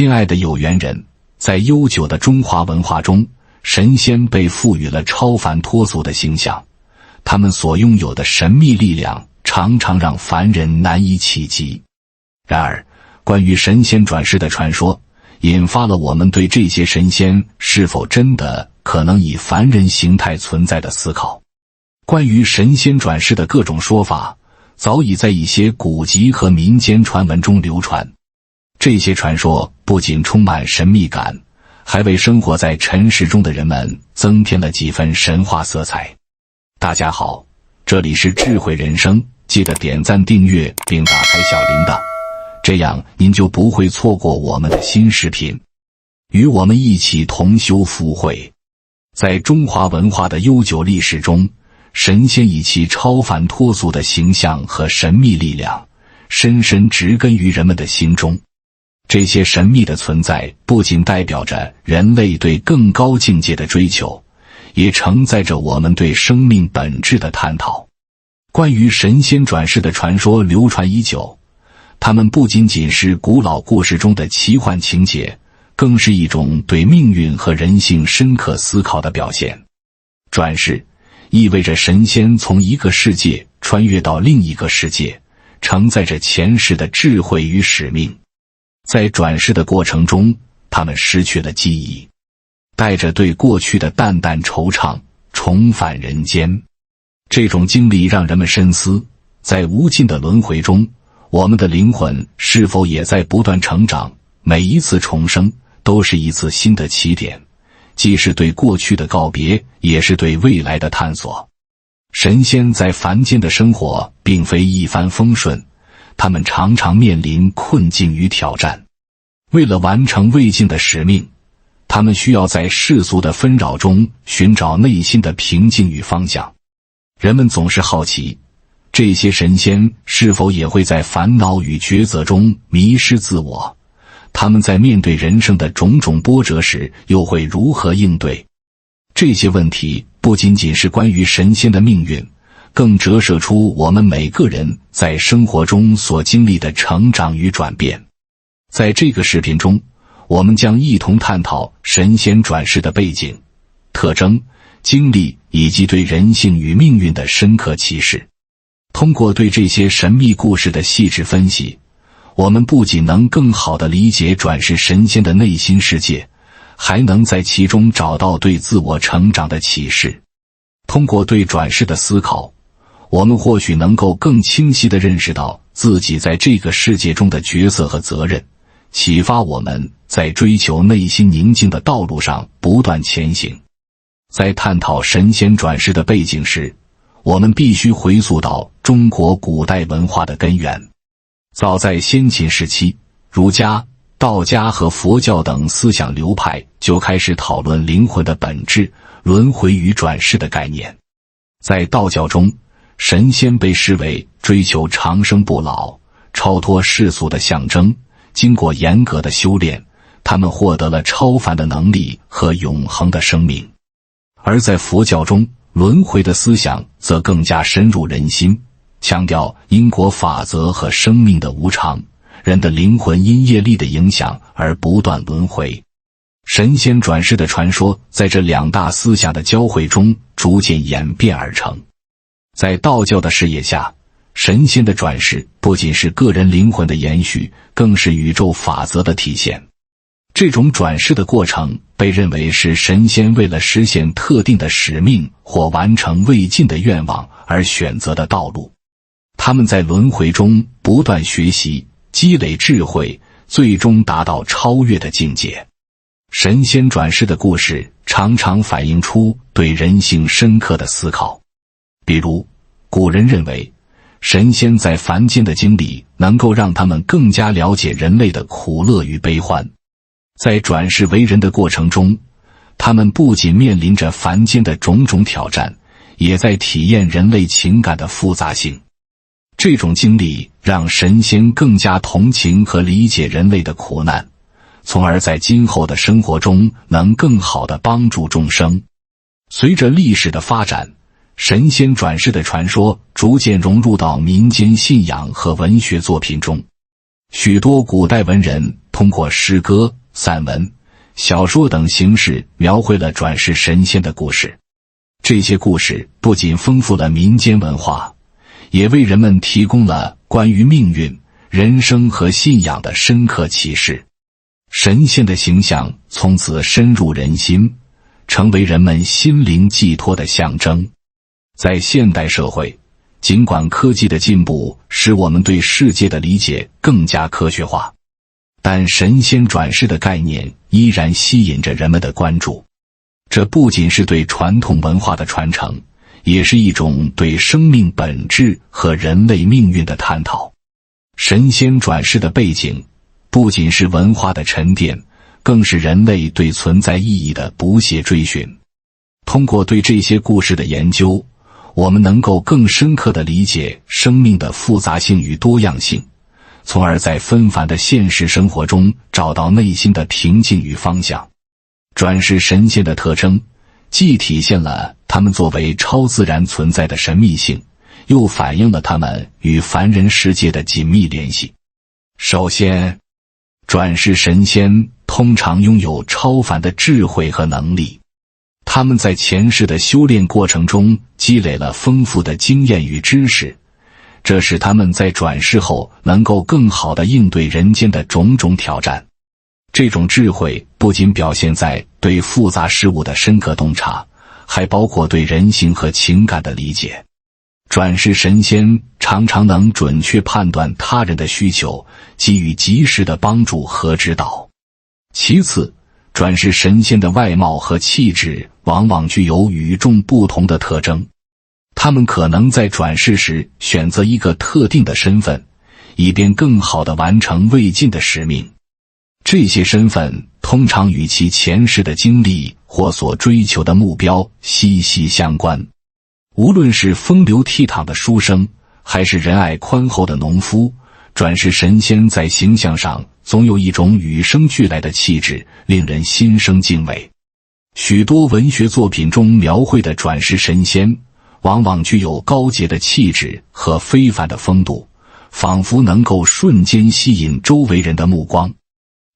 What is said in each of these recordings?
亲爱的有缘人，在悠久的中华文化中，神仙被赋予了超凡脱俗的形象，他们所拥有的神秘力量常常让凡人难以企及。然而，关于神仙转世的传说，引发了我们对这些神仙是否真的可能以凡人形态存在的思考。关于神仙转世的各种说法，早已在一些古籍和民间传闻中流传。这些传说不仅充满神秘感，还为生活在尘世中的人们增添了几分神话色彩。大家好，这里是智慧人生，记得点赞订阅并打开小铃铛，这样您就不会错过我们的新视频。与我们一起同修福慧。在中华文化的悠久历史中，神仙以其超凡脱俗的形象和神秘力量，深深植根于人们的心中。这些神秘的存在不仅代表着人类对更高境界的追求，也承载着我们对生命本质的探讨。关于神仙转世的传说流传已久，它们不仅仅是古老故事中的奇幻情节，更是一种对命运和人性深刻思考的表现。转世意味着神仙从一个世界穿越到另一个世界，承载着前世的智慧与使命。在转世的过程中，他们失去了记忆，带着对过去的淡淡惆怅重返人间。这种经历让人们深思，在无尽的轮回中，我们的灵魂是否也在不断成长？每一次重生都是一次新的起点，既是对过去的告别，也是对未来的探索。神仙在凡间的生活并非一帆风顺，他们常常面临困境与挑战。为了完成未尽的使命，他们需要在世俗的纷扰中寻找内心的平静与方向。人们总是好奇，这些神仙是否也会在烦恼与抉择中迷失自我？他们在面对人生的种种波折时，又会如何应对？这些问题不仅仅是关于神仙的命运，更折射出我们每个人在生活中所经历的成长与转变。在这个视频中，我们将一同探讨神仙转世的背景、特征、经历以及对人性与命运的深刻启示。通过对这些神秘故事的细致分析，我们不仅能更好地理解转世神仙的内心世界，还能在其中找到对自我成长的启示。通过对转世的思考，我们或许能够更清晰地认识到自己在这个世界中的角色和责任，启发我们在追求内心宁静的道路上不断前行。在探讨神仙转世的背景时，我们必须回溯到中国古代文化的根源。早在先秦时期，儒家、道家和佛教等思想流派就开始讨论灵魂的本质、轮回与转世的概念。在道教中，神仙被视为追求长生不老、超脱世俗的象征，经过严格的修炼，他们获得了超凡的能力和永恒的生命。而在佛教中，轮回的思想则更加深入人心，强调因果法则和生命的无常，人的灵魂因业力的影响而不断轮回。神仙转世的传说在这两大思想的交汇中逐渐演变而成。在道教的视野下，神仙的转世不仅是个人灵魂的延续，更是宇宙法则的体现。这种转世的过程被认为是神仙为了实现特定的使命或完成未尽的愿望而选择的道路。他们在轮回中不断学习，积累智慧，最终达到超越的境界。神仙转世的故事常常反映出对人性深刻的思考。比如，古人认为神仙在凡间的经历能够让他们更加了解人类的苦乐与悲欢。在转世为人的过程中，他们不仅面临着凡间的种种挑战，也在体验人类情感的复杂性。这种经历让神仙更加同情和理解人类的苦难，从而在今后的生活中能更好地帮助众生。随着历史的发展，神仙转世的传说逐渐融入到民间信仰和文学作品中。许多古代文人通过诗歌、散文、小说等形式描绘了转世神仙的故事。这些故事不仅丰富了民间文化，也为人们提供了关于命运、人生和信仰的深刻启示。神仙的形象从此深入人心，成为人们心灵寄托的象征。在现代社会，尽管科技的进步使我们对世界的理解更加科学化，但神仙转世的概念依然吸引着人们的关注。这不仅是对传统文化的传承，也是一种对生命本质和人类命运的探讨。神仙转世的背景不仅是文化的沉淀，更是人类对存在意义的不懈追寻。通过对这些故事的研究，我们能够更深刻地理解生命的复杂性与多样性，从而在纷繁的现实生活中找到内心的平静与方向。转世神仙的特征既体现了他们作为超自然存在的神秘性，又反映了他们与凡人世界的紧密联系。首先，转世神仙通常拥有超凡的智慧和能力，他们在前世的修炼过程中积累了丰富的经验与知识，这使他们在转世后能够更好地应对人间的种种挑战。这种智慧不仅表现在对复杂事物的深刻洞察，还包括对人性和情感的理解。转世神仙常常能准确判断他人的需求，给予及时的帮助和指导。其次，转世神仙的外貌和气质往往具有与众不同的特征，他们可能在转世时选择一个特定的身份，以便更好地完成未尽的使命。这些身份通常与其前世的经历或所追求的目标息息相关。无论是风流倜傥的书生，还是仁爱宽厚的农夫，转世神仙在形象上总有一种与生俱来的气质，令人心生敬畏。许多文学作品中描绘的转世神仙，往往具有高洁的气质和非凡的风度，仿佛能够瞬间吸引周围人的目光。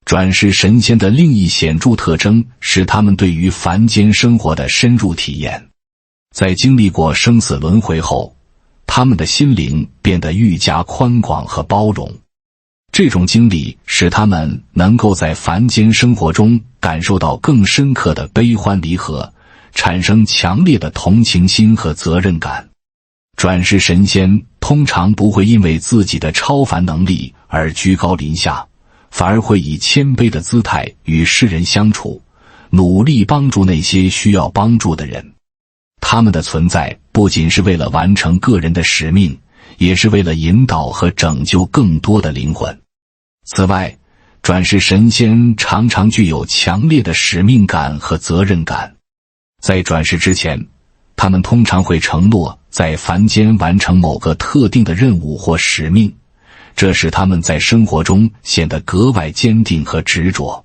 转世神仙的另一显著特征是他们对于凡间生活的深入体验。在经历过生死轮回后，他们的心灵变得愈加宽广和包容。这种经历使他们能够在凡间生活中感受到更深刻的悲欢离合，产生强烈的同情心和责任感。转世神仙通常不会因为自己的超凡能力而居高临下，反而会以谦卑的姿态与世人相处，努力帮助那些需要帮助的人。他们的存在不仅是为了完成个人的使命，也是为了引导和拯救更多的灵魂。此外，转世神仙常常具有强烈的使命感和责任感。在转世之前，他们通常会承诺在凡间完成某个特定的任务或使命，这使他们在生活中显得格外坚定和执着。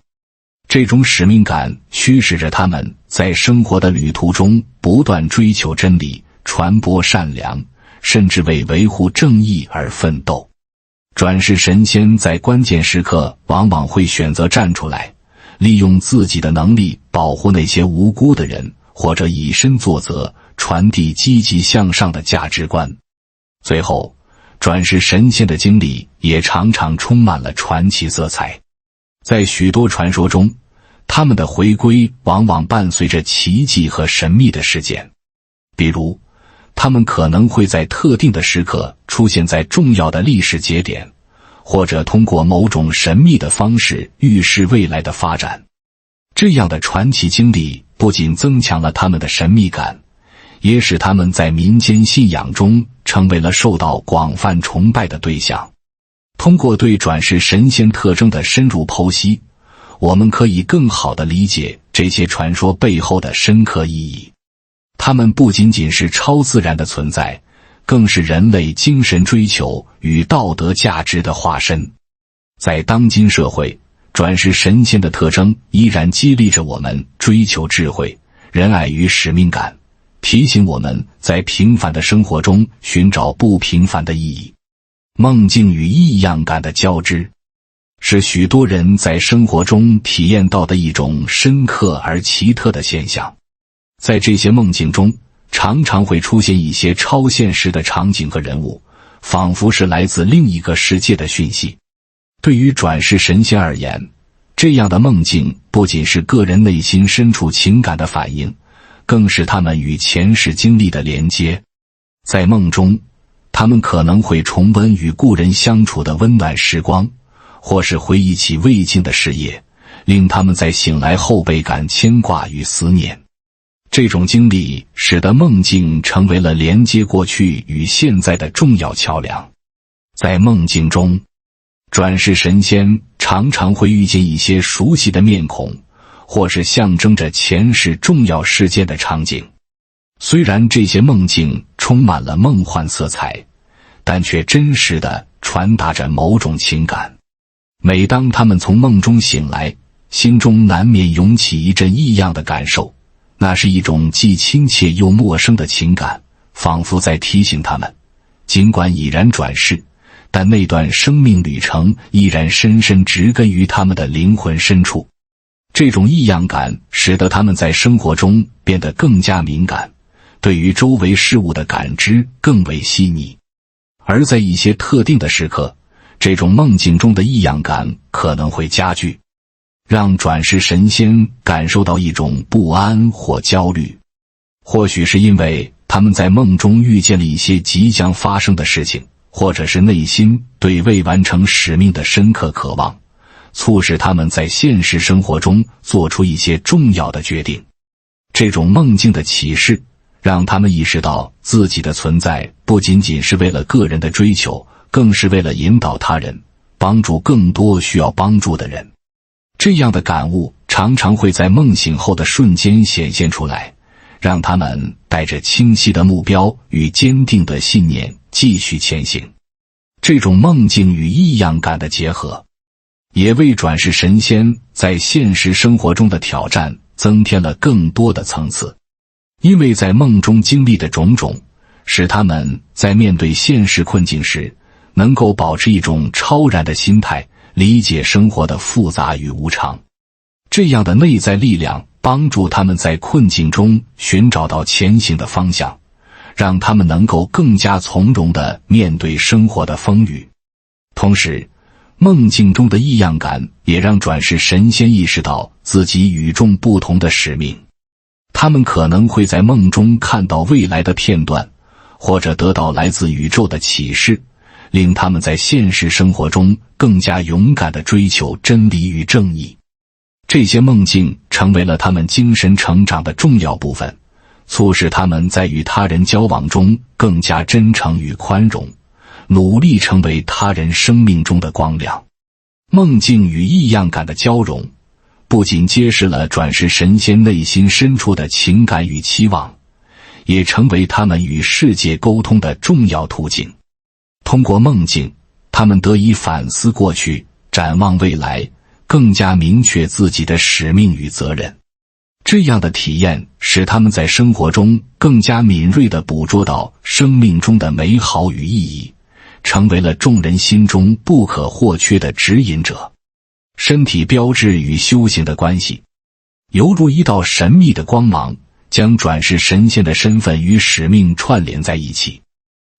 这种使命感驱使着他们在生活的旅途中不断追求真理，传播善良，甚至为维护正义而奋斗。转世神仙在关键时刻往往会选择站出来，利用自己的能力保护那些无辜的人，或者以身作则，传递积极向上的价值观。最后，转世神仙的经历也常常充满了传奇色彩。在许多传说中，他们的回归往往伴随着奇迹和神秘的事件。比如，他们可能会在特定的时刻出现在重要的历史节点，或者通过某种神秘的方式预示未来的发展。这样的传奇经历不仅增强了他们的神秘感，也使他们在民间信仰中成为了受到广泛崇拜的对象。通过对转世神仙特征的深入剖析，我们可以更好地理解这些传说背后的深刻意义。它们不仅仅是超自然的存在，更是人类精神追求与道德价值的化身。在当今社会，转世神仙的特征依然激励着我们追求智慧、仁爱与使命感，提醒我们在平凡的生活中寻找不平凡的意义。梦境与异样感的交织。是许多人在生活中体验到的一种深刻而奇特的现象。在这些梦境中，常常会出现一些超现实的场景和人物，仿佛是来自另一个世界的讯息。对于转世神仙而言，这样的梦境不仅是个人内心深处情感的反应，更是他们与前世经历的连接。在梦中，他们可能会重温与故人相处的温暖时光，或是回忆起未尽的事业，令他们在醒来后倍感牵挂与思念。这种经历使得梦境成为了连接过去与现在的重要桥梁。在梦境中，转世神仙常常会遇见一些熟悉的面孔，或是象征着前世重要事件的场景。虽然这些梦境充满了梦幻色彩，但却真实地传达着某种情感。每当他们从梦中醒来，心中难免涌起一阵异样的感受，那是一种既亲切又陌生的情感，仿佛在提醒他们，尽管已然转世，但那段生命旅程依然深深植根于他们的灵魂深处。这种异样感使得他们在生活中变得更加敏感，对于周围事物的感知更为细腻。而在一些特定的时刻，这种梦境中的异样感可能会加剧，让转世神仙感受到一种不安或焦虑。或许是因为他们在梦中遇见了一些即将发生的事情，或者是内心对未完成使命的深刻渴望，促使他们在现实生活中做出一些重要的决定。这种梦境的启示让他们意识到自己的存在不仅仅是为了个人的追求，更是为了引导他人，帮助更多需要帮助的人。这样的感悟常常会在梦醒后的瞬间显现出来，让他们带着清晰的目标与坚定的信念继续前行。这种梦境与异样感的结合，也为转世神仙在现实生活中的挑战增添了更多的层次。因为在梦中经历的种种，使他们在面对现实困境时，能够保持一种超然的心态，理解生活的复杂与无常。这样的内在力量帮助他们在困境中寻找到前行的方向，让他们能够更加从容地面对生活的风雨。同时，梦境中的异样感也让转世神仙意识到自己与众不同的使命。他们可能会在梦中看到未来的片段，或者得到来自宇宙的启示，令他们在现实生活中更加勇敢地追求真理与正义。这些梦境成为了他们精神成长的重要部分，促使他们在与他人交往中更加真诚与宽容，努力成为他人生命中的光亮。梦境与异样感的交融，不仅揭示了转世神仙内心深处的情感与期望，也成为他们与世界沟通的重要途径。通过梦境，他们得以反思过去，展望未来，更加明确自己的使命与责任。这样的体验使他们在生活中更加敏锐地捕捉到生命中的美好与意义，成为了众人心中不可或缺的指引者。身体标志与修行的关系，犹如一道神秘的光芒，将转世神仙的身份与使命串联在一起。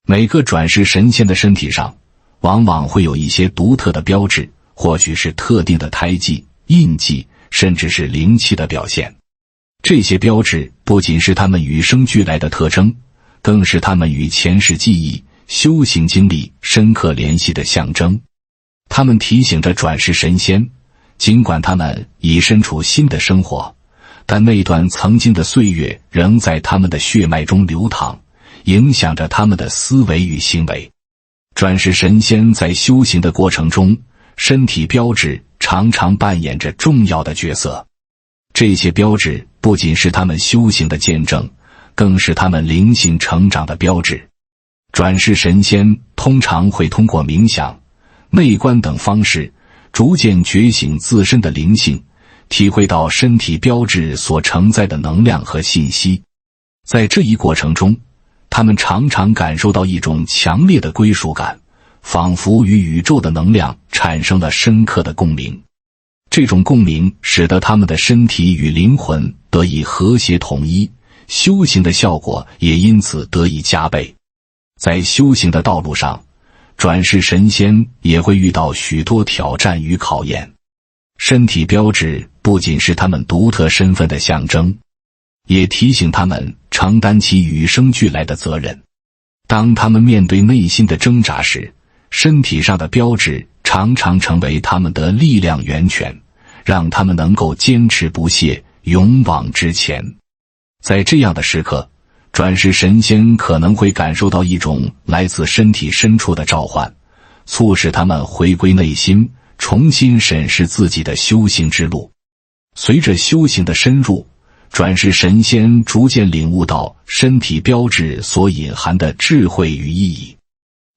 每个转世神仙的身体上往往会有一些独特的标志，或许是特定的胎记、印记，甚至是灵气的表现。这些标志不仅是他们与生俱来的特征，更是他们与前世记忆、修行经历深刻联系的象征。他们提醒着转世神仙，尽管他们已身处新的生活，但那段曾经的岁月仍在他们的血脉中流淌，影响着他们的思维与行为。转世神仙在修行的过程中，身体标志常常扮演着重要的角色。这些标志不仅是他们修行的见证，更是他们灵性成长的标志。转世神仙通常会通过冥想、内观等方式逐渐觉醒自身的灵性，体会到身体标志所承载的能量和信息。在这一过程中，他们常常感受到一种强烈的归属感，仿佛与宇宙的能量产生了深刻的共鸣。这种共鸣使得他们的身体与灵魂得以和谐统一，修行的效果也因此得以加倍。在修行的道路上，转世神仙也会遇到许多挑战与考验。身体标志不仅是他们独特身份的象征，也提醒他们承担起与生俱来的责任。当他们面对内心的挣扎时，身体上的标志常常成为他们的力量源泉，让他们能够坚持不懈，勇往直前。在这样的时刻，转世神仙可能会感受到一种来自身体深处的召唤，促使他们回归内心，重新审视自己的修行之路。随着修行的深入，转世神仙逐渐领悟到身体标志所隐含的智慧与意义。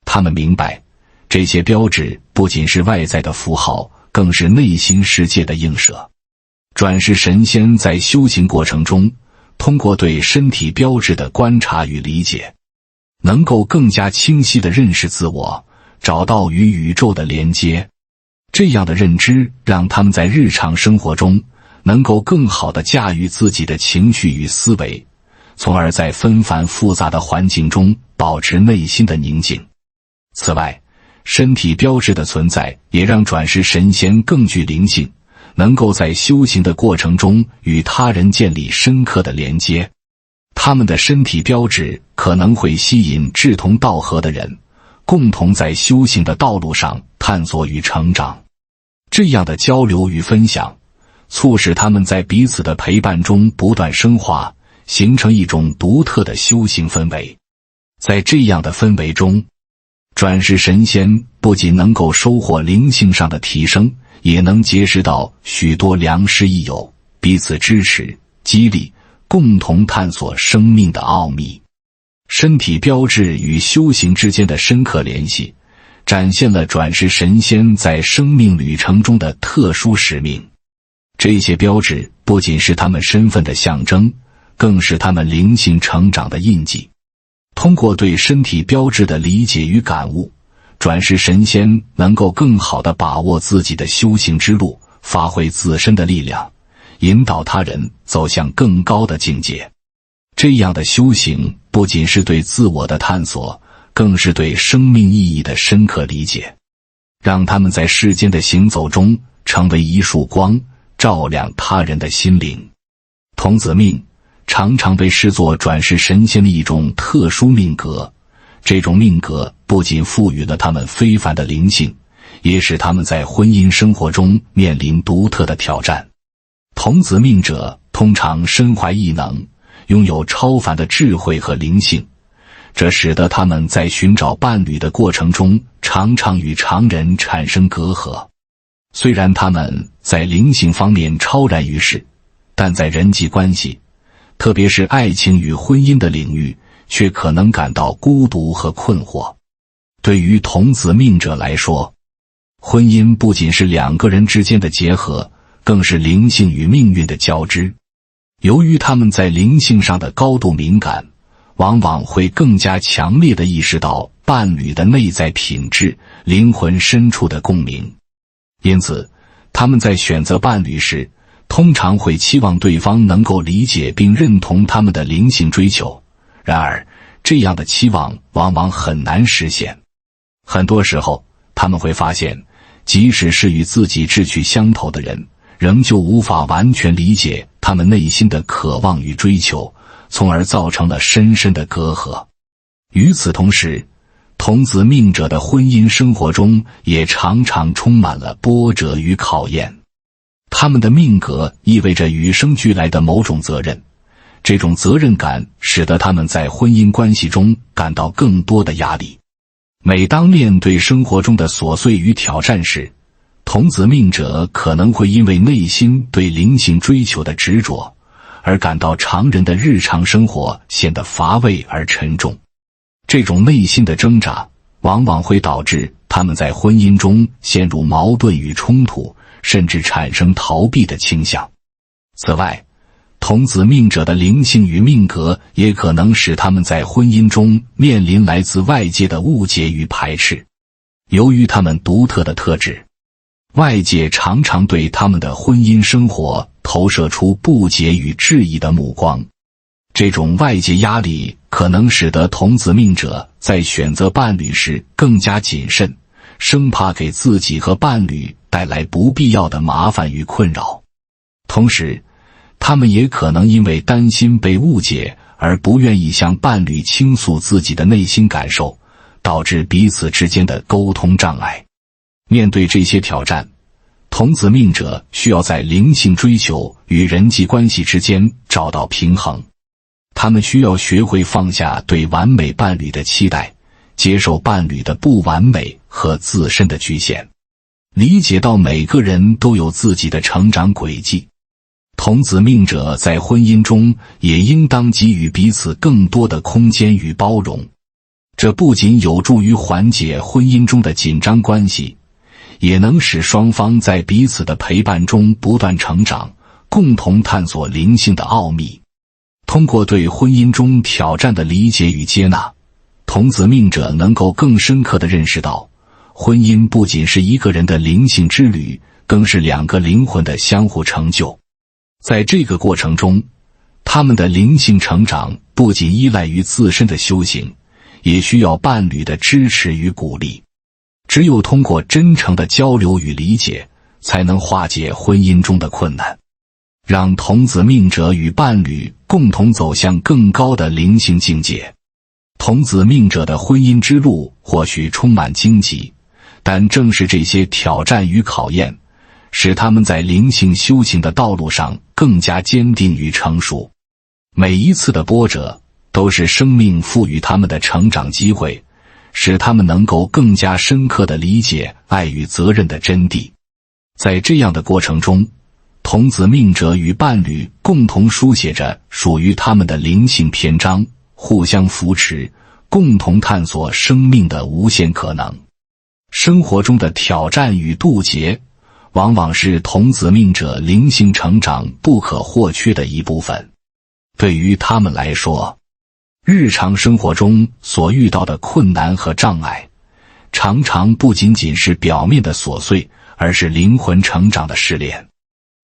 他们明白，这些标志不仅是外在的符号，更是内心世界的映射。转世神仙在修行过程中，通过对身体标志的观察与理解，能够更加清晰地认识自我，找到与宇宙的连接。这样的认知让他们在日常生活中能够更好地驾驭自己的情绪与思维，从而在纷繁复杂的环境中保持内心的宁静。此外，身体标志的存在也让转世神仙更具灵性，能够在修行的过程中与他人建立深刻的连接。他们的身体标志可能会吸引志同道合的人，共同在修行的道路上探索与成长。这样的交流与分享，促使他们在彼此的陪伴中不断深化，形成一种独特的修行氛围。在这样的氛围中，转世神仙不仅能够收获灵性上的提升，也能结识到许多良师益友，彼此支持、激励，共同探索生命的奥秘。身体标志与修行之间的深刻联系，展现了转世神仙在生命旅程中的特殊使命。这些标志不仅是他们身份的象征，更是他们灵性成长的印记。通过对身体标志的理解与感悟，转世神仙能够更好地把握自己的修行之路，发挥自身的力量，引导他人走向更高的境界。这样的修行不仅是对自我的探索，更是对生命意义的深刻理解，让他们在世间的行走中成为一束光，照亮他人的心灵。童子命常常被视作转世神仙的一种特殊命格，这种命格不仅赋予了他们非凡的灵性，也使他们在婚姻生活中面临独特的挑战。童子命者通常身怀异能，拥有超凡的智慧和灵性，这使得他们在寻找伴侣的过程中常常与常人产生隔阂。虽然他们在灵性方面超然于世，但在人际关系，特别是爱情与婚姻的领域，却可能感到孤独和困惑。对于童子命者来说，婚姻不仅是两个人之间的结合，更是灵性与命运的交织。由于他们在灵性上的高度敏感，往往会更加强烈地意识到伴侣的内在品质、灵魂深处的共鸣。因此，他们在选择伴侣时，通常会期望对方能够理解并认同他们的灵性追求。然而，这样的期望往往很难实现。很多时候，他们会发现，即使是与自己志趣相投的人，仍旧无法完全理解他们内心的渴望与追求，从而造成了深深的隔阂。与此同时，童子命者的婚姻生活中也常常充满了波折与考验。他们的命格意味着与生俱来的某种责任，这种责任感使得他们在婚姻关系中感到更多的压力。每当面对生活中的琐碎与挑战时，童子命者可能会因为内心对灵性追求的执着，而感到常人的日常生活显得乏味而沉重。这种内心的挣扎往往会导致他们在婚姻中陷入矛盾与冲突，甚至产生逃避的倾向。此外，童子命者的灵性与命格也可能使他们在婚姻中面临来自外界的误解与排斥。由于他们独特的特质，外界常常对他们的婚姻生活投射出不解与质疑的目光。这种外界压力可能使得童子命者在选择伴侣时更加谨慎，生怕给自己和伴侣带来不必要的麻烦与困扰。同时，他们也可能因为担心被误解而不愿意向伴侣倾诉自己的内心感受，导致彼此之间的沟通障碍。面对这些挑战，童子命者需要在灵性追求与人际关系之间找到平衡。他们需要学会放下对完美伴侣的期待，接受伴侣的不完美和自身的局限，理解到每个人都有自己的成长轨迹。童子命者在婚姻中也应当给予彼此更多的空间与包容，这不仅有助于缓解婚姻中的紧张关系，也能使双方在彼此的陪伴中不断成长，共同探索灵性的奥秘。通过对婚姻中挑战的理解与接纳，童子命者能够更深刻地认识到，婚姻不仅是一个人的灵性之旅，更是两个灵魂的相互成就。在这个过程中，他们的灵性成长不仅依赖于自身的修行，也需要伴侣的支持与鼓励。只有通过真诚的交流与理解，才能化解婚姻中的困难，让童子命者与伴侣共同走向更高的灵性境界。童子命者的婚姻之路或许充满荆棘，但正是这些挑战与考验，使他们在灵性修行的道路上更加坚定与成熟。每一次的波折都是生命赋予他们的成长机会，使他们能够更加深刻地理解爱与责任的真谛。在这样的过程中，童子命者与伴侣共同书写着属于他们的灵性篇章，互相扶持，共同探索生命的无限可能。生活中的挑战与渡劫，往往是童子命者灵性成长不可或缺的一部分。对于他们来说，日常生活中所遇到的困难和障碍，常常不仅仅是表面的琐碎，而是灵魂成长的试炼。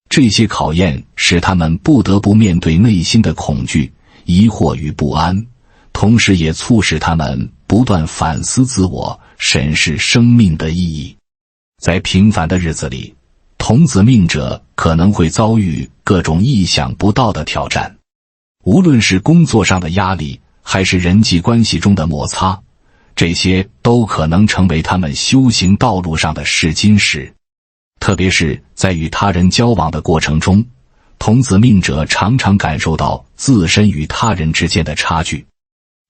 这些考验使他们不得不面对内心的恐惧、疑惑与不安，同时也促使他们不断反思自我，审视生命的意义。在平凡的日子里，童子命者可能会遭遇各种意想不到的挑战，无论是工作上的压力，还是人际关系中的摩擦，这些都可能成为他们修行道路上的试金石。特别是在与他人交往的过程中，童子命者常常感受到自身与他人之间的差距，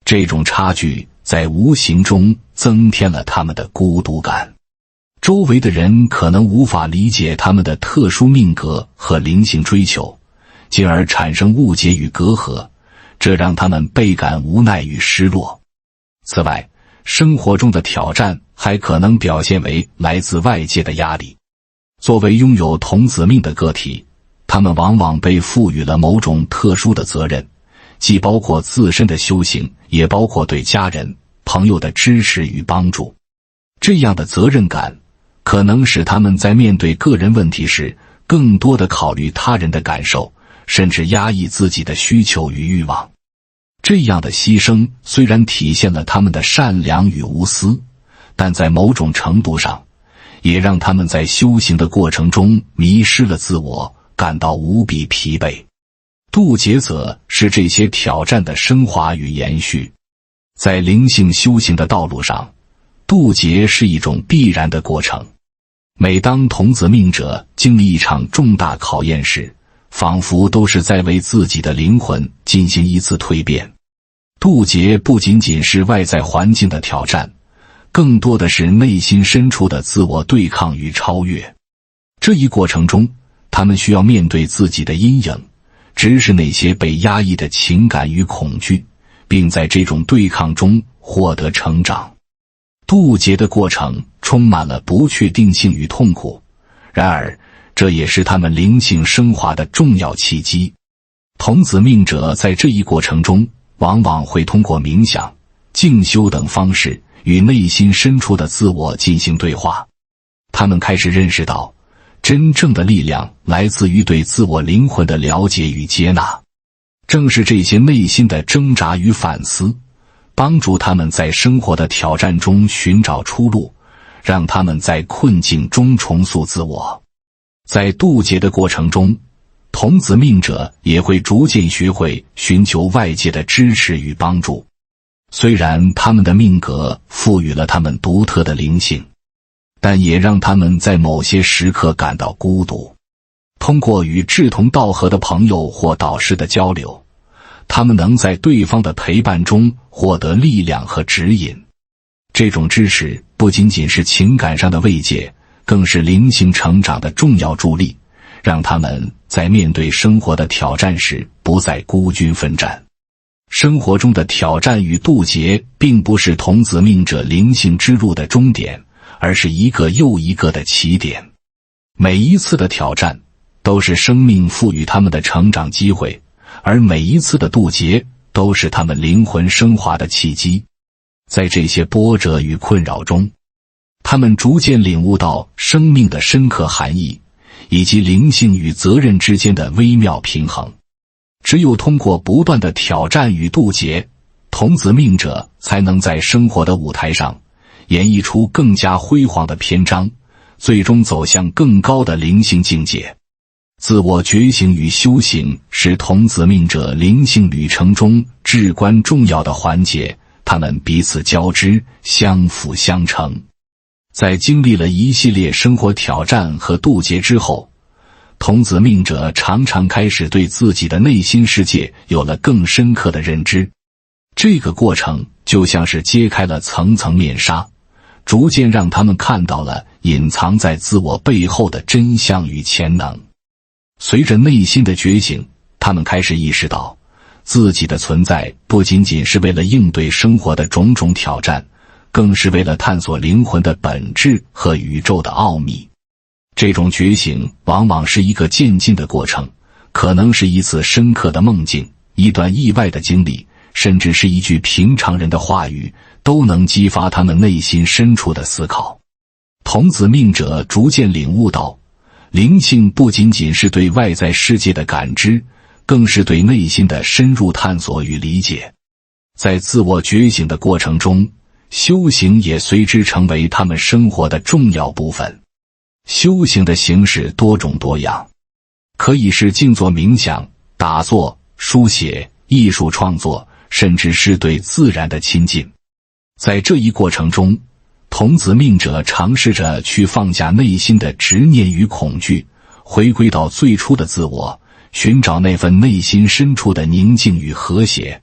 这种差距在无形中增添了他们的孤独感。周围的人可能无法理解他们的特殊命格和灵性追求，进而产生误解与隔阂，这让他们倍感无奈与失落。此外，生活中的挑战还可能表现为来自外界的压力。作为拥有童子命的个体，他们往往被赋予了某种特殊的责任，既包括自身的修行，也包括对家人、朋友的支持与帮助。这样的责任感可能使他们在面对个人问题时，更多地考虑他人的感受，甚至压抑自己的需求与欲望。这样的牺牲虽然体现了他们的善良与无私，但在某种程度上，也让他们在修行的过程中迷失了自我，感到无比疲惫。渡劫则是这些挑战的升华与延续。在灵性修行的道路上，渡劫是一种必然的过程。每当童子命者经历一场重大考验时，仿佛都是在为自己的灵魂进行一次蜕变。渡劫不仅仅是外在环境的挑战，更多的是内心深处的自我对抗与超越。这一过程中，他们需要面对自己的阴影，直视那些被压抑的情感与恐惧，并在这种对抗中获得成长。渡劫的过程充满了不确定性与痛苦，然而这也是他们灵性升华的重要契机。童子命者在这一过程中，往往会通过冥想、静修等方式，与内心深处的自我进行对话。他们开始认识到，真正的力量来自于对自我灵魂的了解与接纳。正是这些内心的挣扎与反思，帮助他们在生活的挑战中寻找出路，让他们在困境中重塑自我。在渡劫的过程中，童子命者也会逐渐学会寻求外界的支持与帮助。虽然他们的命格赋予了他们独特的灵性，但也让他们在某些时刻感到孤独。通过与志同道合的朋友或导师的交流，他们能在对方的陪伴中获得力量和指引。这种支持不仅仅是情感上的慰藉，更是灵性成长的重要助力，让他们在面对生活的挑战时不再孤军奋战。生活中的挑战与渡劫并不是童子命者灵性之路的终点，而是一个又一个的起点。每一次的挑战都是生命赋予他们的成长机会，而每一次的渡劫都是他们灵魂升华的契机。在这些波折与困扰中，他们逐渐领悟到生命的深刻含义，以及灵性与责任之间的微妙平衡。只有通过不断的挑战与渡劫，童子命者才能在生活的舞台上演绎出更加辉煌的篇章，最终走向更高的灵性境界。自我觉醒与修行是童子命者灵性旅程中至关重要的环节，他们彼此交织，相辅相成。在经历了一系列生活挑战和渡劫之后，童子命者常常开始对自己的内心世界有了更深刻的认知。这个过程就像是揭开了层层面纱，逐渐让他们看到了隐藏在自我背后的真相与潜能。随着内心的觉醒，他们开始意识到，自己的存在不仅仅是为了应对生活的种种挑战，更是为了探索灵魂的本质和宇宙的奥秘。这种觉醒往往是一个渐进的过程，可能是一次深刻的梦境，一段意外的经历，甚至是一句平常人的话语，都能激发他们内心深处的思考。童子命者逐渐领悟到，灵性不仅仅是对外在世界的感知，更是对内心的深入探索与理解。在自我觉醒的过程中，修行也随之成为他们生活的重要部分。修行的形式多种多样，可以是静坐冥想、打坐、书写、艺术创作，甚至是对自然的亲近。在这一过程中，童子命者尝试着去放下内心的执念与恐惧，回归到最初的自我，寻找那份内心深处的宁静与和谐。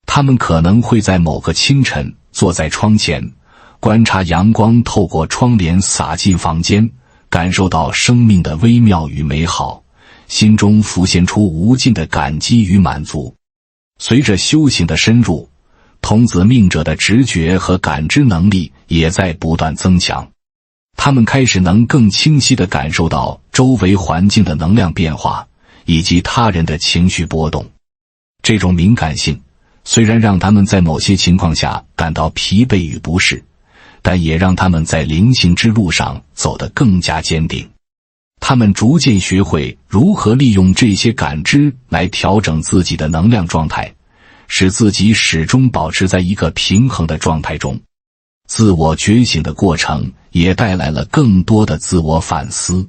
他们可能会在某个清晨坐在窗前，观察阳光透过窗帘洒进房间，感受到生命的微妙与美好，心中浮现出无尽的感激与满足。随着修行的深入，童子命者的直觉和感知能力也在不断增强。他们开始能更清晰地感受到周围环境的能量变化，以及他人的情绪波动。这种敏感性虽然让他们在某些情况下感到疲惫与不适，但也让他们在灵性之路上走得更加坚定。他们逐渐学会如何利用这些感知来调整自己的能量状态，使自己始终保持在一个平衡的状态中。自我觉醒的过程也带来了更多的自我反思。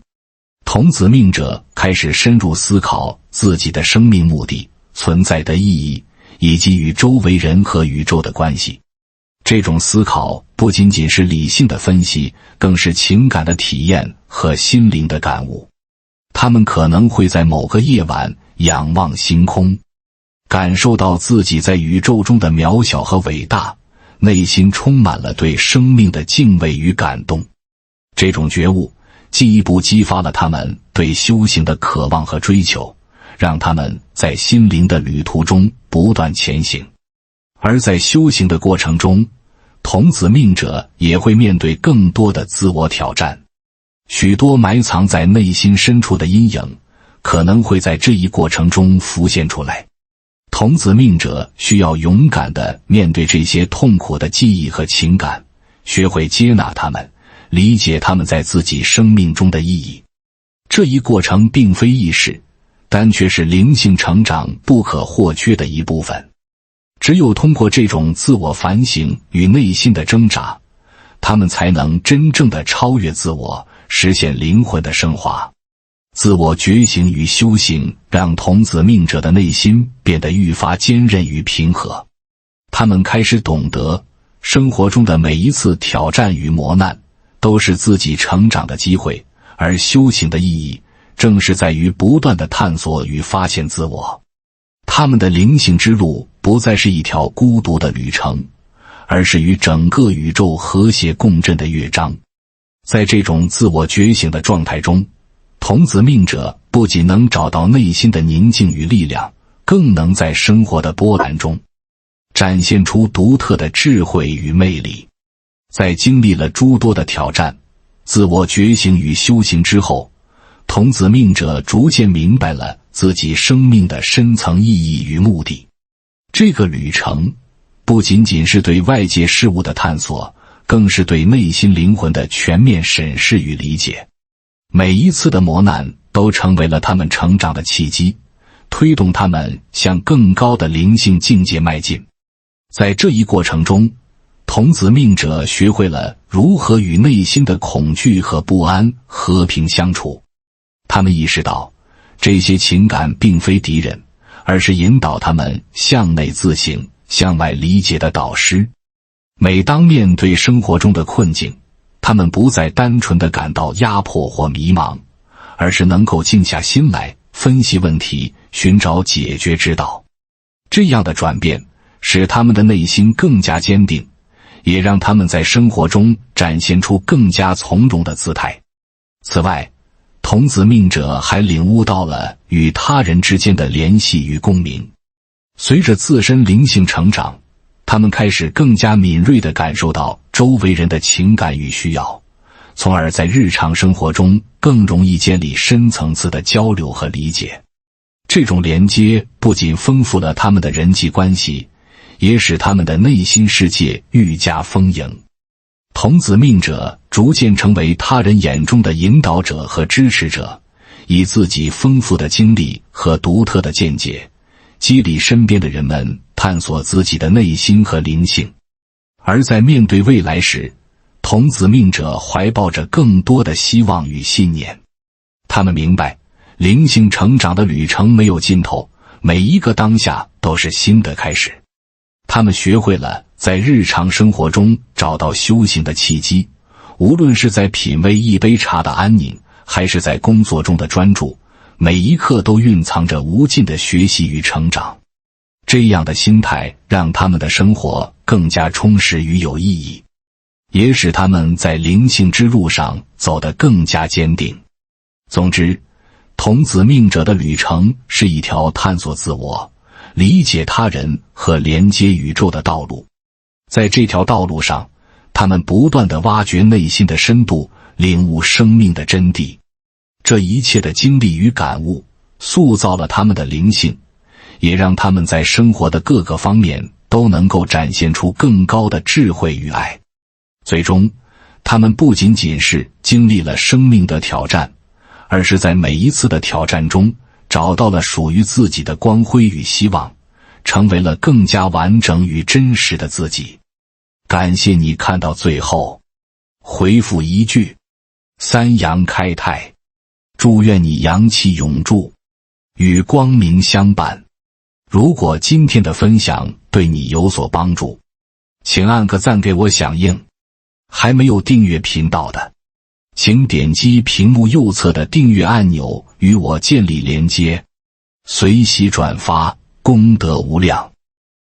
童子命者开始深入思考自己的生命目的、存在的意义，以及与周围人和宇宙的关系。这种思考不仅仅是理性的分析，更是情感的体验和心灵的感悟。他们可能会在某个夜晚仰望星空，感受到自己在宇宙中的渺小和伟大，内心充满了对生命的敬畏与感动。这种觉悟进一步激发了他们对修行的渴望和追求，让他们在心灵的旅途中不断前行。而在修行的过程中，童子命者也会面对更多的自我挑战。许多埋藏在内心深处的阴影可能会在这一过程中浮现出来。童子命者需要勇敢地面对这些痛苦的记忆和情感，学会接纳它们，理解它们在自己生命中的意义。这一过程并非易事，但却是灵性成长不可或缺的一部分。只有通过这种自我反省与内心的挣扎，他们才能真正地超越自我，实现灵魂的升华。自我觉醒与修行让童子命者的内心变得愈发坚韧与平和。他们开始懂得，生活中的每一次挑战与磨难都是自己成长的机会，而修行的意义正是在于不断地探索与发现自我。他们的灵性之路不再是一条孤独的旅程，而是与整个宇宙和谐共振的乐章。在这种自我觉醒的状态中，童子命者不仅能找到内心的宁静与力量，更能在生活的波澜中展现出独特的智慧与魅力。在经历了诸多的挑战、自我觉醒与修行之后，童子命者逐渐明白了自己生命的深层意义与目的。这个旅程不仅仅是对外界事物的探索，更是对内心灵魂的全面审视与理解。每一次的磨难都成为了他们成长的契机，推动他们向更高的灵性境界迈进。在这一过程中，童子命者学会了如何与内心的恐惧和不安和平相处。他们意识到，这些情感并非敌人，而是引导他们向内自省、向外理解的导师。每当面对生活中的困境，他们不再单纯地感到压迫或迷茫，而是能够静下心来分析问题，寻找解决之道。这样的转变使他们的内心更加坚定，也让他们在生活中展现出更加从容的姿态。此外，童子命者还领悟到了与他人之间的联系与共鸣。随着自身灵性成长，他们开始更加敏锐地感受到周围人的情感与需要，从而在日常生活中更容易建立深层次的交流和理解。这种连接不仅丰富了他们的人际关系，也使他们的内心世界愈加丰盈。童子命者逐渐成为他人眼中的引导者和支持者，以自己丰富的经历和独特的见解，激励身边的人们探索自己的内心和灵性。而在面对未来时，童子命者怀抱着更多的希望与信念。他们明白，灵性成长的旅程没有尽头，每一个当下都是新的开始。他们学会了在日常生活中找到修行的契机，无论是在品味一杯茶的安宁，还是在工作中的专注，每一刻都蕴藏着无尽的学习与成长。这样的心态让他们的生活更加充实与有意义，也使他们在灵性之路上走得更加坚定。总之，童子命者的旅程是一条探索自我、理解他人和连接宇宙的道路。在这条道路上，他们不断地挖掘内心的深度，领悟生命的真谛。这一切的经历与感悟塑造了他们的灵性，也让他们在生活的各个方面都能够展现出更高的智慧与爱。最终，他们不仅仅是经历了生命的挑战，而是在每一次的挑战中找到了属于自己的光辉与希望，成为了更加完整与真实的自己。感谢你看到最后，回复一句三阳开泰，祝愿你阳气永驻，与光明相伴。如果今天的分享对你有所帮助，请按个赞给我响应。还没有订阅频道的，请点击屏幕右侧的订阅按钮与我建立连接，随喜转发，功德无量。